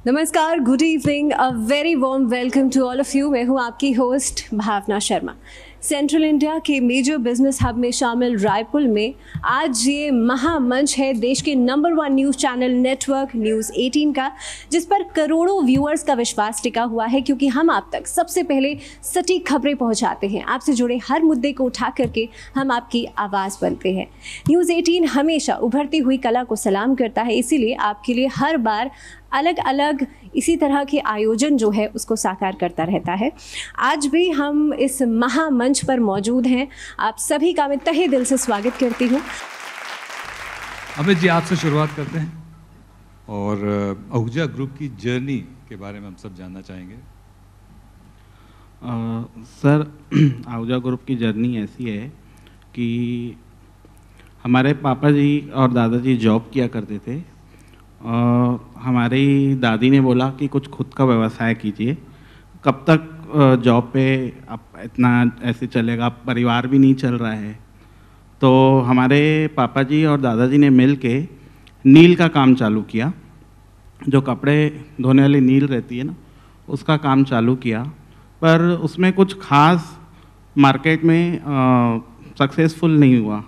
नमस्कार, good evening, a very warm welcome to all of you. मैं हूं आपकी host Bhavna Sharma. Central India के मेजर बिजनेस हब में शामिल रायपुर में आज ये महामंच है देश के number 1 news channel network news 18 का, जिस पर करोड़ों व्यूअर्स का विश्वास टिका हुआ है, क्योंकि हम आप तक सबसे पहले सटीक खबरें पहुंचाते हैं। आपसे जुड़े हर मुद्दे को उठा करके हम आपकी आवाज़ बनते हैं। न्यूज़ 18 हमेशा उभरती हुई कला को सलाम करता है, इसीलिए आपके लिए हर बार अलग अलग इसी तरह के आयोजन जो है उसको साकार करता रहता है। आज भी हम इस महामंच पर मौजूद हैं। आप सभी का मैं तहे दिल से स्वागत करती हूँ। अमित जी, आपसे शुरुआत करते हैं और आहूजा ग्रुप की जर्नी के बारे में हम सब जानना चाहेंगे। सर, आहूजा ग्रुप की जर्नी ऐसी है कि हमारे पापा जी और दादाजी जॉब किया करते थे। हमारी दादी ने बोला कि कुछ खुद का व्यवसाय कीजिए, कब तक जॉब पे अब इतना ऐसे चलेगा, परिवार भी नहीं चल रहा है। तो हमारे पापा जी और दादाजी ने मिल के नील का काम चालू किया, जो कपड़े धोने वाली नील रहती है ना, उसका काम चालू किया। पर उसमें कुछ खास मार्केट में सक्सेसफुल नहीं हुआ।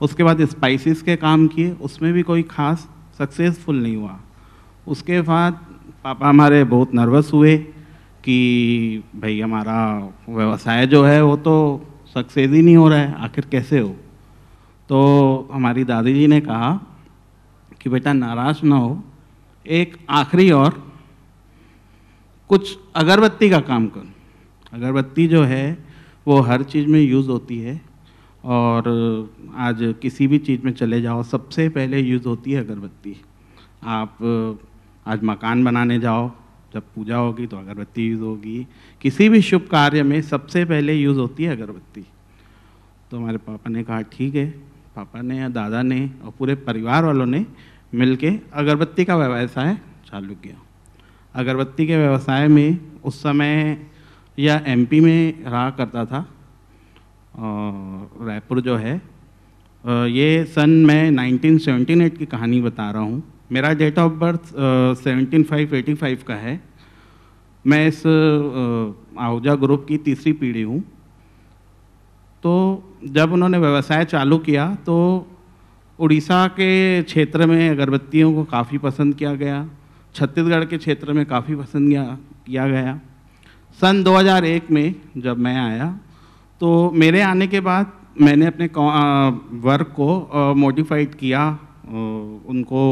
उसके बाद स्पाइसेस के काम किए, उसमें भी कोई खास सक्सेसफुल नहीं हुआ। उसके बाद पापा हमारे बहुत नर्वस हुए कि भाई हमारा व्यवसाय जो है वो तो सक्सेस ही नहीं हो रहा है, आखिर कैसे हो। तो हमारी दादी जी ने कहा कि बेटा नाराज़ ना हो, एक आखिरी और कुछ अगरबत्ती का काम कर। अगरबत्ती जो है वो हर चीज़ में यूज़ होती है, और आज किसी भी चीज़ में चले जाओ सबसे पहले यूज़ होती है अगरबत्ती। आप आज मकान बनाने जाओ, जब पूजा होगी तो अगरबत्ती यूज़ होगी। किसी भी शुभ कार्य में सबसे पहले यूज़ होती है अगरबत्ती। तो हमारे पापा ने कहा ठीक है। पापा ने या दादा ने और पूरे परिवार वालों ने मिलके अगरबत्ती का व्यवसाय चालू किया। अगरबत्ती के व्यवसाय में उस समय यह एमपी में रहा करता था। रायपुर जो है, ये सन मैं 1978 की कहानी बता रहा हूँ। मेरा डेट ऑफ बर्थ 17/5/85 का है। मैं इस आहूजा ग्रुप की तीसरी पीढ़ी हूँ। तो जब उन्होंने व्यवसाय चालू किया तो उड़ीसा के क्षेत्र में अगरबत्तियों को काफ़ी पसंद किया गया, छत्तीसगढ़ के क्षेत्र में काफ़ी पसंद किया गया। सन 2001 में जब मैं आया तो मेरे आने के बाद मैंने अपने वर्क को मॉडिफाइड किया। उनको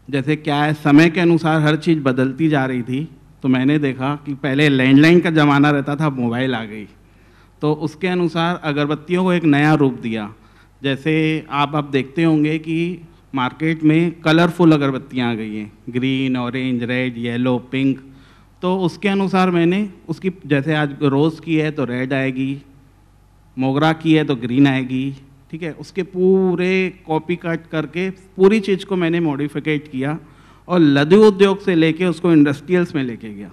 जैसे क्या है, समय के अनुसार हर चीज़ बदलती जा रही थी। तो मैंने देखा कि पहले लैंडलाइन का ज़माना रहता था, मोबाइल आ गई, तो उसके अनुसार अगरबत्तियों को एक नया रूप दिया। जैसे आप देखते होंगे कि मार्केट में कलरफुल अगरबत्तियाँ आ गई हैं, green, orange, red, yellow, pink. तो उसके अनुसार मैंने उसकी, जैसे आज रोज़ की है तो रेड आएगी, मोगरा की है तो ग्रीन आएगी, ठीक है। उसके पूरे कॉपी कट करके पूरी चीज़ को मैंने मॉडिफिकेट किया और लघु उद्योग से लेके उसको इंडस्ट्रियल्स में लेके गया।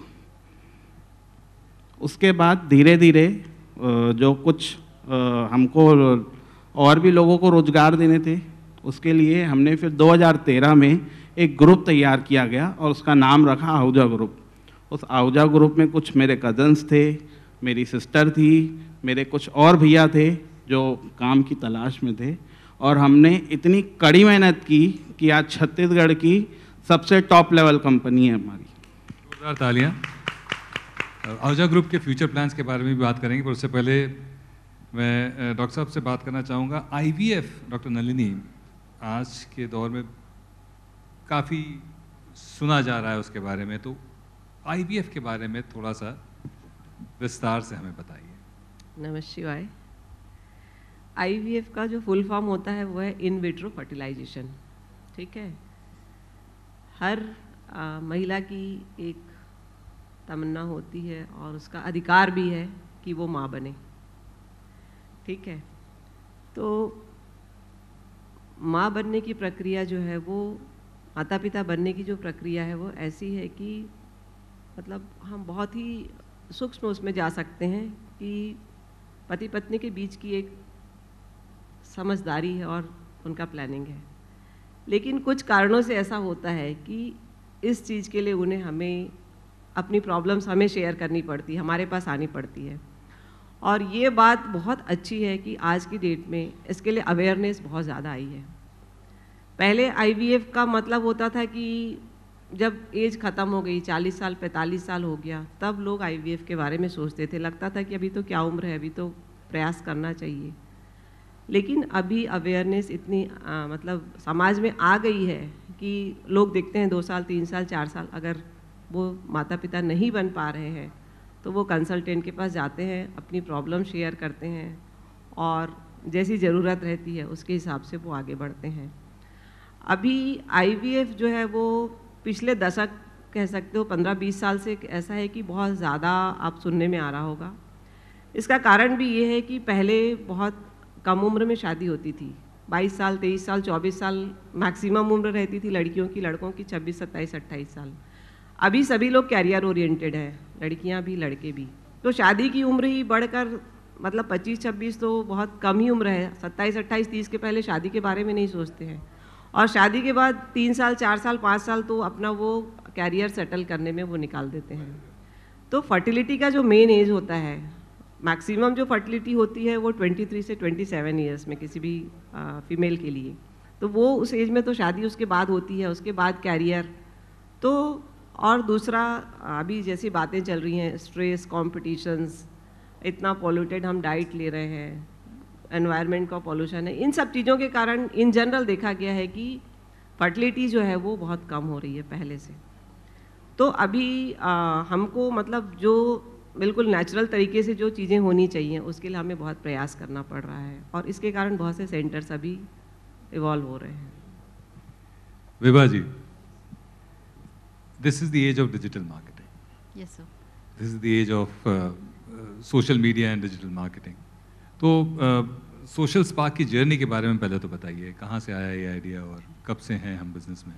उसके बाद धीरे धीरे जो कुछ हमको और भी लोगों को रोज़गार देने थे, उसके लिए हमने फिर 2013 में एक ग्रुप तैयार किया गया और उसका नाम रखा आहूजा ग्रुप। उस आहूजा ग्रुप में कुछ मेरे कज़न्स थे, मेरी सिस्टर थी, मेरे कुछ और भैया थे जो काम की तलाश में थे, और हमने इतनी कड़ी मेहनत की कि आज छत्तीसगढ़ की सबसे टॉप लेवल कंपनी है हमारी। जोरदार तालियां। आहूजा ग्रुप के फ्यूचर प्लान्स के बारे में भी बात करेंगे, पर उससे पहले मैं डॉक्टर साहब से बात करना चाहूँगा। IVF, डॉक्टर नलिनी, आज के दौर में काफ़ी सुना जा रहा है उसके बारे में, तो IVF के बारे में थोड़ा सा विस्तार से हमें बताइए। नमः शिवाय। IVF का जो फुल फॉर्म होता है वो है इन विट्रो फर्टिलाइजेशन, ठीक है। हर महिला की एक तमन्ना होती है और उसका अधिकार भी है कि वो माँ बने, ठीक है। तो माँ बनने की प्रक्रिया जो है वो, माता पिता बनने की जो प्रक्रिया है वो ऐसी है कि मतलब हम बहुत ही सूक्ष्म उसमें जा सकते हैं कि पति पत्नी के बीच की एक समझदारी है और उनका प्लानिंग है। लेकिन कुछ कारणों से ऐसा होता है कि इस चीज़ के लिए उन्हें हमें अपनी प्रॉब्लम्स हमें शेयर करनी पड़ती है, हमारे पास आनी पड़ती है। और ये बात बहुत अच्छी है कि आज की डेट में इसके लिए अवेयरनेस बहुत ज़्यादा आई है। पहले IVF का मतलब होता था कि जब एज ख़त्म हो गई, 40 साल 45 साल हो गया, तब लोग IVF के बारे में सोचते थे। लगता था कि अभी तो क्या उम्र है, अभी तो प्रयास करना चाहिए। लेकिन अभी अवेयरनेस इतनी मतलब समाज में आ गई है कि लोग देखते हैं 2 साल 3 साल 4 साल अगर वो माता पिता नहीं बन पा रहे हैं तो वो कंसल्टेंट के पास जाते हैं, अपनी प्रॉब्लम शेयर करते हैं और जैसी ज़रूरत रहती है उसके हिसाब से वो आगे बढ़ते हैं। अभी IVF जो है वो पिछले दशक कह सकते हो 15-20 साल से ऐसा है कि बहुत ज़्यादा आप सुनने में आ रहा होगा। इसका कारण भी ये है कि पहले बहुत कम उम्र में शादी होती थी, 22 साल 23 साल 24 साल मैक्सिमम उम्र रहती थी लड़कियों की, लड़कों की 26 27 28 साल। अभी सभी लोग कैरियर ओरिएंटेड हैं, लड़कियां भी लड़के भी, तो शादी की उम्र ही बढ़कर मतलब 25-26 तो बहुत कम ही उम्र है। 27-28-30 के पहले शादी के बारे में नहीं सोचते हैं और शादी के बाद 3 साल 4 साल 5 साल तो अपना वो कैरियर सेटल करने में वो निकाल देते हैं। तो फर्टिलिटी का जो मेन एज होता है, मैक्सिमम जो फर्टिलिटी होती है वो 23 से 27 ईयर्स में किसी भी फीमेल के लिए, तो वो उस एज में तो शादी उसके बाद होती है, उसके बाद कैरियर। तो और दूसरा अभी जैसी बातें चल रही हैं, स्ट्रेस, कॉम्पिटिशन्स, इतना पॉल्यूटेड हम डाइट ले रहे हैं, एनवायरनमेंट का पॉल्यूशन है, इन सब चीज़ों के कारण इन जनरल देखा गया है कि फर्टिलिटी जो है वो बहुत कम हो रही है पहले से। तो अभी हमको मतलब जो बिल्कुल नेचुरल तरीके से जो चीज़ें होनी चाहिए उसके लिए हमें बहुत प्रयास करना पड़ रहा है और इसके कारण बहुत से सेंटर्स अभी इवॉल्व हो रहे हैं। Vibha ji, this is the age of digital marketing. Yes sir. This is the age of social media and digital marketing. तो सोशल स्पार्क की जर्नी के बारे में पहले तो बताइए, कहाँ से आया ये आइडिया और कब से हैं हम बिजनेस में?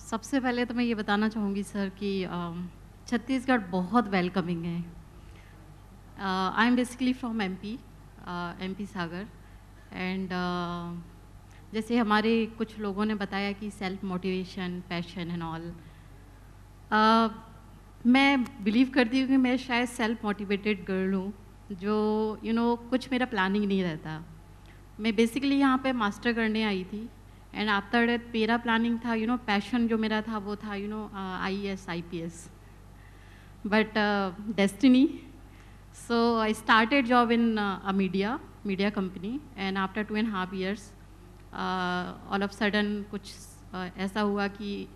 सबसे पहले तो मैं ये बताना चाहूँगी सर कि छत्तीसगढ़ बहुत वेलकमिंग है। I am basically from MP Sagar and जैसे हमारे कुछ लोगों ने बताया कि self motivation, passion and all, मैं बिलीव करती हूँ कि मैं शायद सेल्फ मोटिवेटेड गर्ल हूँ जो कुछ मेरा प्लानिंग नहीं रहता। मैं बेसिकली यहाँ पे मास्टर करने आई थी एंड आफ्टर दैट मेरा प्लानिंग था पैशन जो मेरा था वो था IAS IPS, but destiny, so I started job in a media company and after 2.5 years all of sudden कुछ ऐसा हुआ कि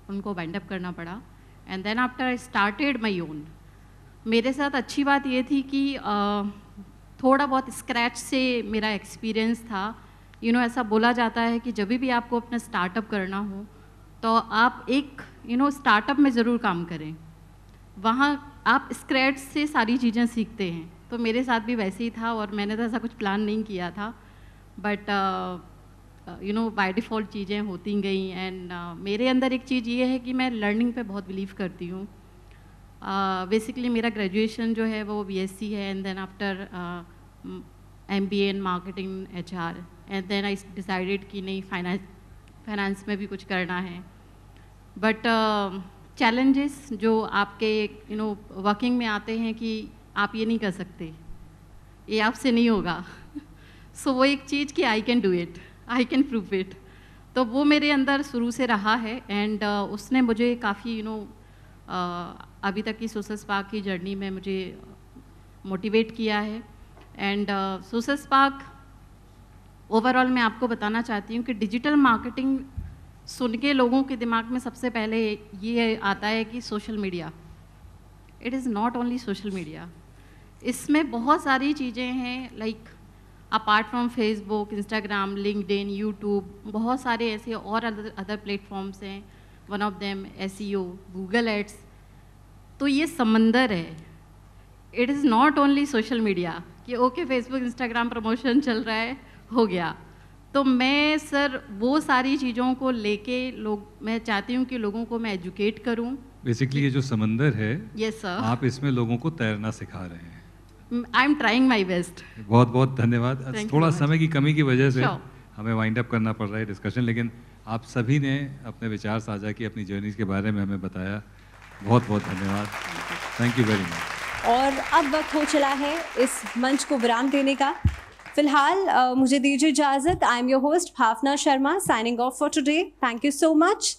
उनको वाइंड अप करना पड़ा and then after I started my own. मेरे साथ अच्छी बात ये थी कि थोड़ा बहुत स्क्रैच से मेरा एक्सपीरियंस था। ऐसा बोला जाता है कि जब भी आपको अपना स्टार्टअप करना हो तो आप एक स्टार्टअप में ज़रूर काम करें, वहाँ आप स्क्रैच से सारी चीज़ें सीखते हैं। तो मेरे साथ भी वैसे ही था और मैंने तो ऐसा कुछ प्लान नहीं किया था, बट बाय डिफ़ॉल्ट चीज़ें होती गई एंड मेरे अंदर एक चीज़ ये है कि मैं लर्निंग पे बहुत बिलीव करती हूँ। बेसिकली मेरा ग्रेजुएशन जो है वो BSc है and then after MBA in marketing HR and then I decided कि नहीं फाइनेंस में भी कुछ करना है। बट चैलेंजेस जो आपके वर्किंग में आते हैं कि आप ये नहीं कर सकते, ये आपसे नहीं होगा सो वो एक चीज़ कि I can do it, I can prove it, तो वो मेरे अंदर शुरू से रहा है एंड उसने मुझे काफ़ी अभी तक की सोशल स्पार्क की जर्नी में मुझे मोटिवेट किया है। एंड सोशल स्पार्क ओवरऑल मैं आपको बताना चाहती हूँ कि डिजिटल मार्केटिंग सुन के लोगों के दिमाग में सबसे पहले ये आता है कि social media. It is not only social media, इसमें बहुत सारी चीज़ें हैं, like apart from Facebook, Instagram, LinkedIn, YouTube, बहुत सारे ऐसे और अदर प्लेटफॉर्म्स हैं। One of them SEO, Google ads. तो ये समंदर है, it is not only social media कि ओके फेसबुक इंस्टाग्राम प्रमोशन चल रहा है, हो गया। तो मैं सर वो सारी चीज़ों को लेके मैं चाहती हूँ कि लोगों को मैं एजुकेट करूँ। बेसिकली ये जो समंदर है, यस सर, आप इसमें लोगों को तैरना सिखा रहे हैं। I am trying my best. बहुत बहुत धन्यवाद। थोड़ा समय की कमी की वजह से हमें वाइंड अप करना पड़ रहा है डिस्कशन, लेकिन आप सभी ने अपने विचार साझा किए, अपनी जर्नीज के बारे में हमें बताया। बहुत बहुत धन्यवाद, थैंक यू वेरी मच। और अब वक्त हो चला है इस मंच को विराम देने का। फिलहाल मुझे दीजिए इजाज़त। I am your host Bhavna Sharma, signing off for today. Thank you so much.